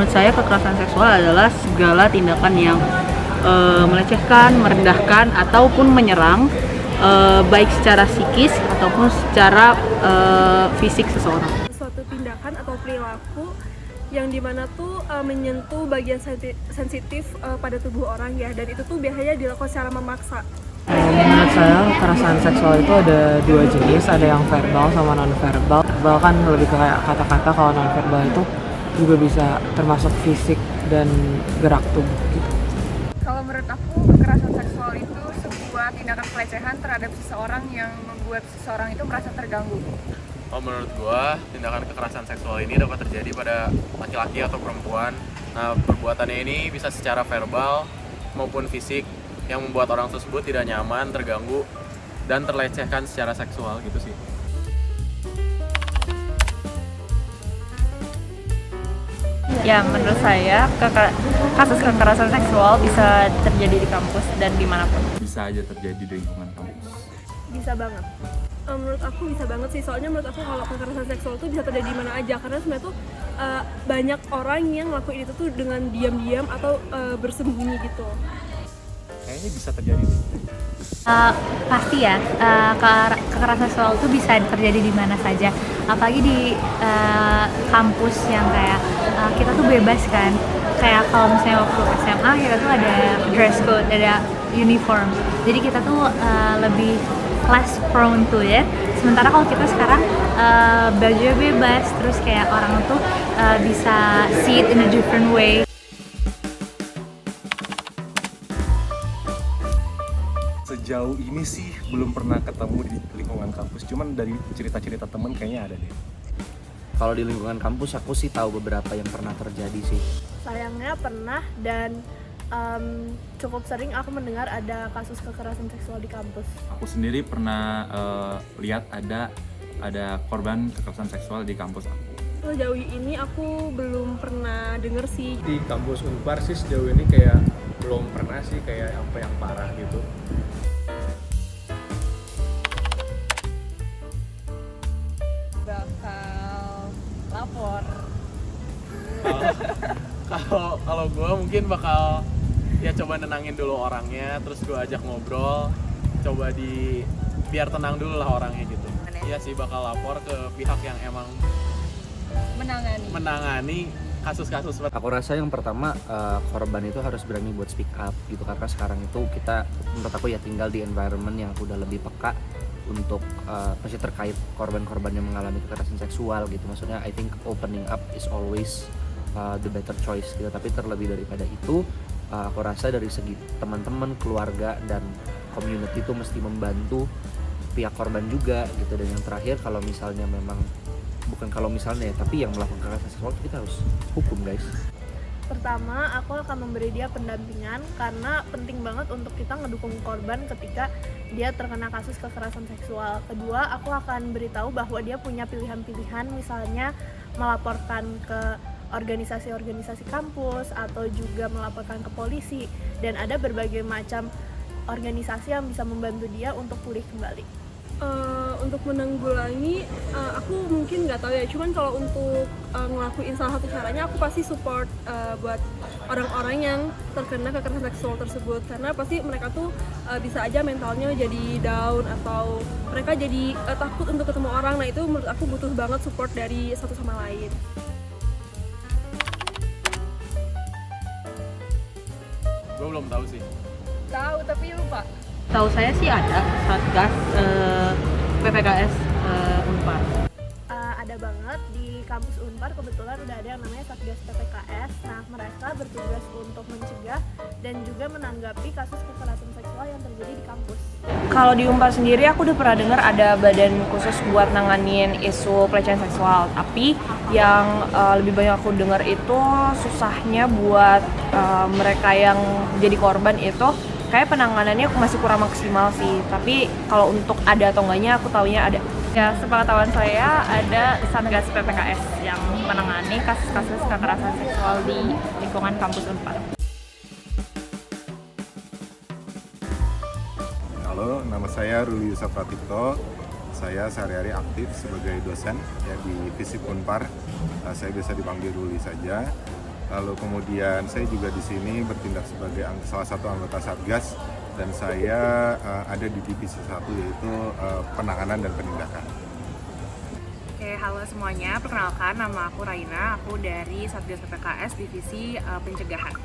Menurut saya kekerasan seksual adalah segala tindakan yang melecehkan, merendahkan, ataupun menyerang baik secara psikis ataupun secara fisik seseorang. Suatu tindakan atau perilaku yang dimana tuh menyentuh bagian sensitif pada tubuh orang ya, dan itu tuh biasanya dilakukan secara memaksa. Menurut saya kekerasan seksual itu ada dua jenis, ada yang verbal sama non verbal. Verbal kan lebih ke kayak kata-kata, kalau non verbal itu juga bisa termasuk fisik dan gerak tubuh gitu. Kalau menurut aku, kekerasan seksual itu sebuah tindakan pelecehan terhadap seseorang yang membuat seseorang itu merasa terganggu. Oh, menurut gua, tindakan kekerasan seksual ini dapat terjadi pada laki-laki atau perempuan. Nah, perbuatannya ini bisa secara verbal maupun fisik yang membuat orang tersebut tidak nyaman, terganggu, dan terlecehkan secara seksual gitu sih. Ya, menurut saya kasus kekerasan seksual bisa terjadi di kampus dan dimanapun. Bisa aja terjadi di lingkungan kampus. Bisa banget. Menurut aku bisa banget sih, soalnya menurut aku kalau kekerasan seksual itu bisa terjadi di mana aja, karena sebenarnya tuh banyak orang yang ngelakuin itu tuh dengan diam-diam atau bersembunyi gitu. Kayaknya bisa terjadi. Pasti ya, kekerasan seksual itu bisa terjadi di mana saja, apalagi di kampus yang kayak kita tuh bebas kan. Kayak kalau misalnya waktu SMA kita tuh ada dress code, ada uniform, jadi kita tuh lebih less prone to it. Sementara kalau kita sekarang baju bebas, terus kayak orang tuh bisa see it in a different way. Sejauh ini sih belum pernah ketemu di lingkungan kampus, cuman dari cerita-cerita temen kayaknya ada deh. Kalau di lingkungan kampus aku sih tahu beberapa yang pernah terjadi sih. Sayangnya pernah, dan cukup sering aku mendengar ada kasus kekerasan seksual di kampus. Aku sendiri pernah lihat ada korban kekerasan seksual di kampus aku. Sejauh ini aku belum pernah denger sih. Di kampus Unpar sih sejauh ini kayak belum pernah sih kayak apa yang parah gitu. Bakal lapor. Kalau gue mungkin bakal ya coba nenangin dulu orangnya, terus gue ajak ngobrol, coba biar tenang dulu lah orangnya gitu. Iya sih, bakal lapor ke pihak yang emang menangani kasus-kasus seperti. Aku rasa yang pertama korban itu harus berani buat speak up gitu, karena sekarang itu kita, menurut aku ya, tinggal di environment yang udah lebih peka untuk pasti terkait korban-korban yang mengalami kekerasan seksual gitu. Maksudnya I think opening up is always the better choice gitu. Tapi terlebih daripada itu, aku rasa dari segi teman-teman, keluarga, dan community itu mesti membantu pihak korban juga gitu. Dan yang terakhir, kalau misalnya memang, bukan kalau misalnya ya, tapi yang melakukan kekerasan seksual kita harus hukum, guys. Pertama, aku akan memberi dia pendampingan, karena penting banget untuk kita ngedukung korban ketika dia terkena kasus kekerasan seksual. Kedua, aku akan beritahu bahwa dia punya pilihan-pilihan, misalnya melaporkan ke organisasi-organisasi kampus atau juga melaporkan ke polisi, dan ada berbagai macam organisasi yang bisa membantu dia untuk pulih kembali. Untuk menanggulangi, aku mungkin nggak tahu ya, cuman kalau untuk ngelakuin salah satu caranya, aku pasti support buat orang-orang yang terkena kekerasan seksual tersebut, karena pasti mereka tuh bisa aja mentalnya jadi down atau mereka jadi takut untuk ketemu orang. Nah, itu menurut aku butuh banget support dari satu sama lain. Gue belum tahu sih. Tahu tapi lupa. Tahu saya sih ada Satgas PPKS Unpar. Ada banget di kampus Unpar, kebetulan udah ada yang namanya Satgas PPKS. Nah, mereka bertugas untuk mencegah dan juga menanggapi kasus kekerasan seksual yang terjadi di kampus. Kalau di Unpar sendiri aku udah pernah dengar ada badan khusus buat nanganin isu pelecehan seksual. Tapi yang lebih banyak aku dengar itu susahnya buat mereka yang jadi korban itu kayak penanganannya masih kurang maksimal sih. Tapi kalau untuk ada atau enggaknya, aku taunya ada. Ya, sepengetahuan saya ada Satgas PPKS yang menangani kasus-kasus kekerasan seksual di lingkungan kampus Unpar. Halo, nama saya Ruli Yusuf Pratikto. Saya sehari-hari aktif sebagai dosen ya di FISIP Unpar. Saya biasa dipanggil Ruli saja. Lalu kemudian saya juga di sini bertindak sebagai salah satu anggota Satgas dan saya ada di divisi 1 yaitu penanganan dan penindakan. Oke, halo semuanya. Perkenalkan, nama aku Raina. Aku dari Satgas PPKS Divisi Pencegahan.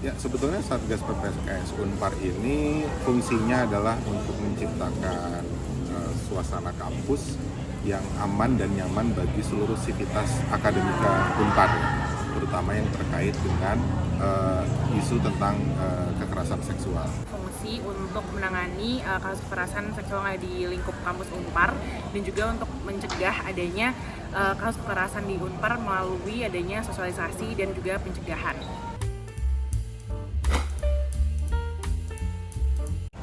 Ya, sebetulnya Satgas PPKS Unpar ini fungsinya adalah untuk menciptakan suasana kampus yang aman dan nyaman bagi seluruh sivitas akademika Unpar, terutama yang terkait dengan isu tentang kekerasan seksual. Fungsi untuk menangani kasus kekerasan seksual yang ada di lingkup kampus Unpar dan juga untuk mencegah adanya kasus kekerasan di Unpar melalui adanya sosialisasi dan juga pencegahan.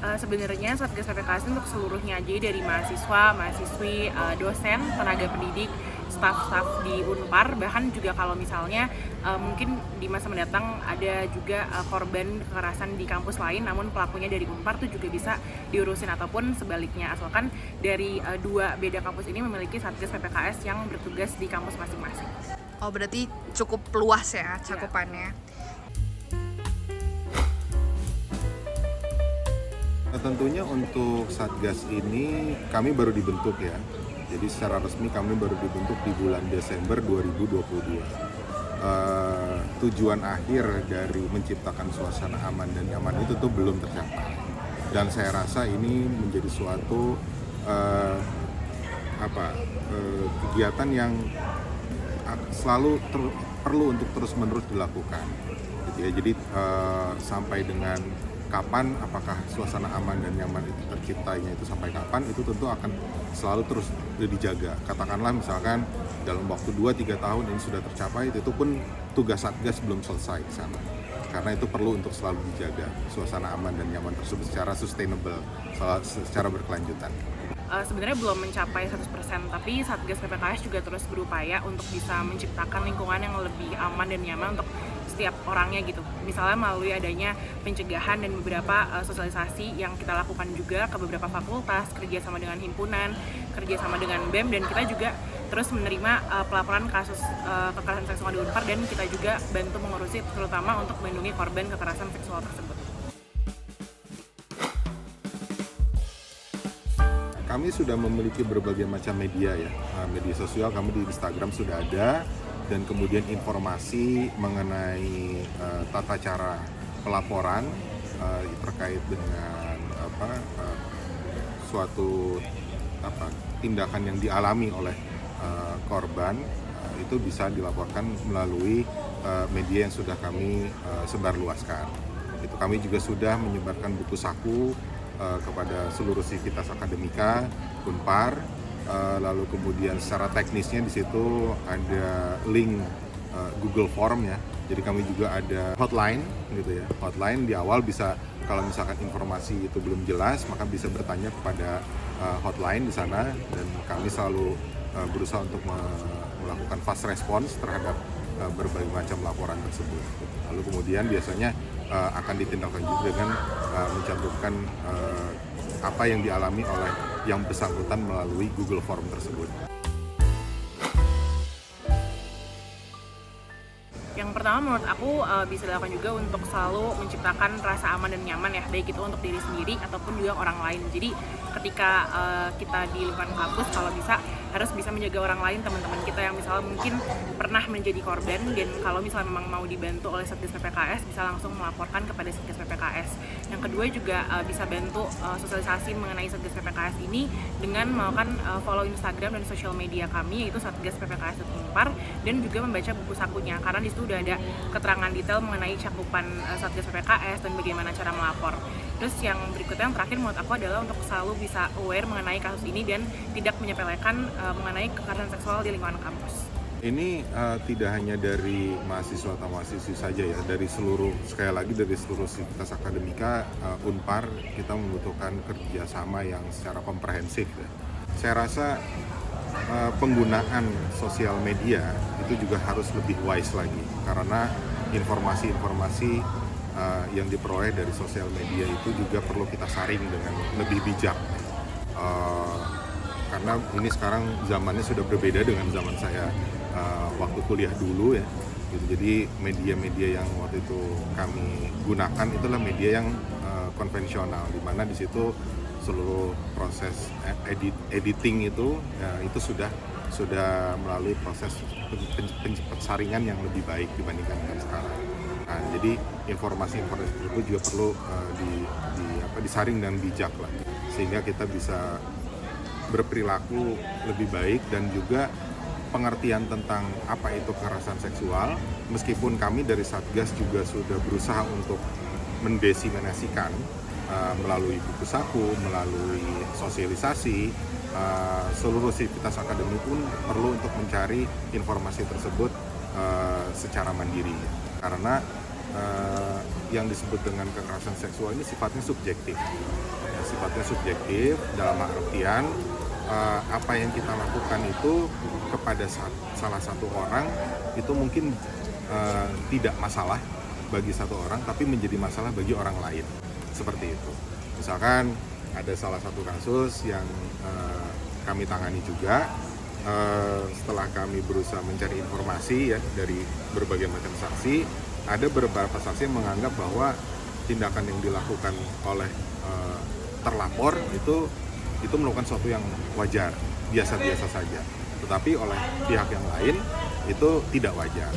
Sebenarnya Satgas PPKS untuk seluruhnya aja, dari mahasiswa, mahasiswi, dosen, tenaga pendidik, staf-staf di Unpar, bahkan juga kalau misalnya mungkin di masa mendatang ada juga korban kekerasan di kampus lain namun pelakunya dari Unpar tuh juga bisa diurusin, ataupun sebaliknya, asalkan dari dua beda kampus ini memiliki Satgas PPKS yang bertugas di kampus masing-masing. Oh, berarti cukup luas ya cakupannya. Tentunya untuk Satgas ini kami baru dibentuk ya. Jadi secara resmi kami baru dibentuk di bulan Desember 2022. Tujuan akhir dari menciptakan suasana aman dan nyaman itu tuh belum tercapai. Dan saya rasa ini menjadi suatu kegiatan yang selalu perlu untuk terus-menerus dilakukan. Gitu ya. Jadi sampai dengan kapan, apakah suasana aman dan nyaman itu terciptanya itu sampai kapan, itu tentu akan selalu terus dijaga. Katakanlah misalkan dalam waktu 2-3 tahun ini sudah tercapai, itu pun tugas Satgas belum selesai di sana. Karena itu perlu untuk selalu dijaga suasana aman dan nyaman tersebut secara sustainable, secara berkelanjutan. Sebenarnya belum mencapai 100%, tapi Satgas PPKS juga terus berupaya untuk bisa menciptakan lingkungan yang lebih aman dan nyaman untuk setiap orangnya gitu. Misalnya melalui adanya pencegahan dan beberapa sosialisasi yang kita lakukan juga ke beberapa fakultas, kerjasama dengan himpunan, kerjasama dengan BEM, dan kita juga terus menerima pelaporan kasus kekerasan seksual di Unpar, dan kita juga bantu mengurusi terutama untuk melindungi korban kekerasan seksual tersebut. Kami sudah memiliki berbagai macam media ya, media sosial. Kami di Instagram sudah ada, dan kemudian informasi mengenai tata cara pelaporan terkait dengan suatu tindakan yang dialami oleh korban itu bisa dilaporkan melalui media yang sudah kami sebarluaskan. Itu kami juga sudah menyebarkan buku saku kepada seluruh sivitas akademika Unpar, lalu kemudian secara teknisnya di situ ada link Google Form ya. Jadi kami juga ada hotline gitu ya. Hotline di awal bisa, kalau misalkan informasi itu belum jelas, maka bisa bertanya kepada hotline di sana, dan kami selalu berusaha untuk melakukan fast response terhadap berbagai macam laporan tersebut. Lalu kemudian biasanya akan ditindaklanjuti dengan mencantumkan apa yang dialami oleh yang bersangkutan melalui Google Form tersebut. Yang pertama menurut aku bisa dilakukan juga untuk selalu menciptakan rasa aman dan nyaman ya, baik itu untuk diri sendiri ataupun juga orang lain. Jadi ketika kita di lingkungan kampus, kalau bisa harus bisa menjaga orang lain, teman-teman kita yang misalnya mungkin pernah menjadi korban, dan kalau misalnya memang mau dibantu oleh Satgas PPKS bisa langsung melaporkan kepada Satgas PPKS. Yang kedua juga bisa bantu sosialisasi mengenai Satgas PPKS ini dengan melakukan follow Instagram dan sosial media kami, yaitu Satgas PPKS Unpar, dan juga membaca buku sakunya, karena di situ udah ada keterangan detail mengenai cakupan Satgas PPKS dan bagaimana cara melapor. Terus yang berikutnya, yang terakhir menurut aku adalah untuk selalu bisa aware mengenai kasus ini dan tidak menyepelekan mengenai kekerasan seksual di lingkungan kampus. Ini tidak hanya dari mahasiswa atau mahasiswi saja ya, dari seluruh, sekali lagi dari seluruh sivitas akademika Unpar, kita membutuhkan kerjasama yang secara komprehensif ya. Saya rasa penggunaan sosial media itu juga harus lebih wise lagi, karena informasi-informasi yang diperoleh dari sosial media itu juga perlu kita saring dengan lebih bijak. karena ini sekarang zamannya sudah berbeda dengan zaman saya waktu kuliah dulu ya. Gitu. Jadi media-media yang waktu itu kami gunakan itulah media yang konvensional, di mana di situ seluruh proses editing itu ya, itu sudah melalui proses pensaringan yang lebih baik dibandingkan dengan sekarang. Nah, jadi informasi-informasi tersebut juga perlu disaring dan bijak lah, sehingga kita bisa berperilaku lebih baik dan juga pengertian tentang apa itu kekerasan seksual. Meskipun kami dari Satgas juga sudah berusaha untuk mendesimasikan melalui buku saku, melalui sosialisasi, seluruh sivitas akademik pun perlu untuk mencari informasi tersebut secara mandiri, karena yang disebut dengan kekerasan seksual ini sifatnya subjektif. Ya, sifatnya subjektif dalam artian apa yang kita lakukan itu kepada salah satu orang itu mungkin tidak masalah bagi satu orang, tapi menjadi masalah bagi orang lain, seperti itu. Misalkan ada salah satu kasus yang kami tangani juga, setelah kami berusaha mencari informasi ya dari berbagai macam saksi, ada beberapa saksi yang menganggap bahwa tindakan yang dilakukan oleh terlapor itu melakukan sesuatu yang wajar, biasa-biasa saja. Tetapi oleh pihak yang lain itu tidak wajar.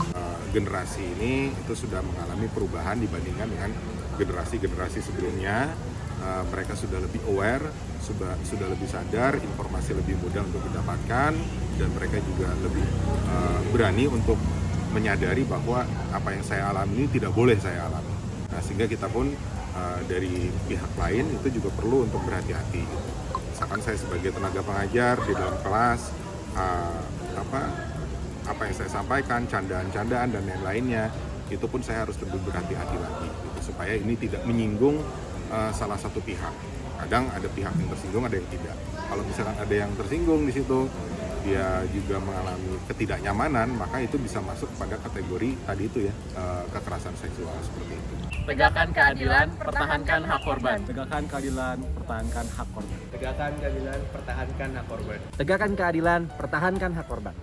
Generasi ini itu sudah mengalami perubahan dibandingkan dengan generasi-generasi sebelumnya. Mereka sudah lebih aware, sudah lebih sadar, informasi lebih mudah untuk didapatkan, dan mereka juga lebih berani untuk menyadari bahwa apa yang saya alami ini tidak boleh saya alami. Nah, sehingga kita pun dari pihak lain itu juga perlu untuk berhati-hati. Misalkan saya sebagai tenaga pengajar di dalam kelas, apa yang saya sampaikan, candaan-candaan dan lain-lainnya, itu pun saya harus lebih berhati-hati lagi, gitu, supaya ini tidak menyinggung salah satu pihak. Kadang ada pihak yang tersinggung, ada yang tidak. Kalau misalkan ada yang tersinggung di situ, dia juga mengalami ketidaknyamanan, maka itu bisa masuk pada kategori tadi itu ya, kekerasan seksual seperti itu. Tegakkan keadilan, pertahankan hak korban. Tegakkan keadilan, pertahankan hak korban. Tegakkan keadilan, pertahankan hak korban. Tegakkan keadilan, pertahankan hak korban.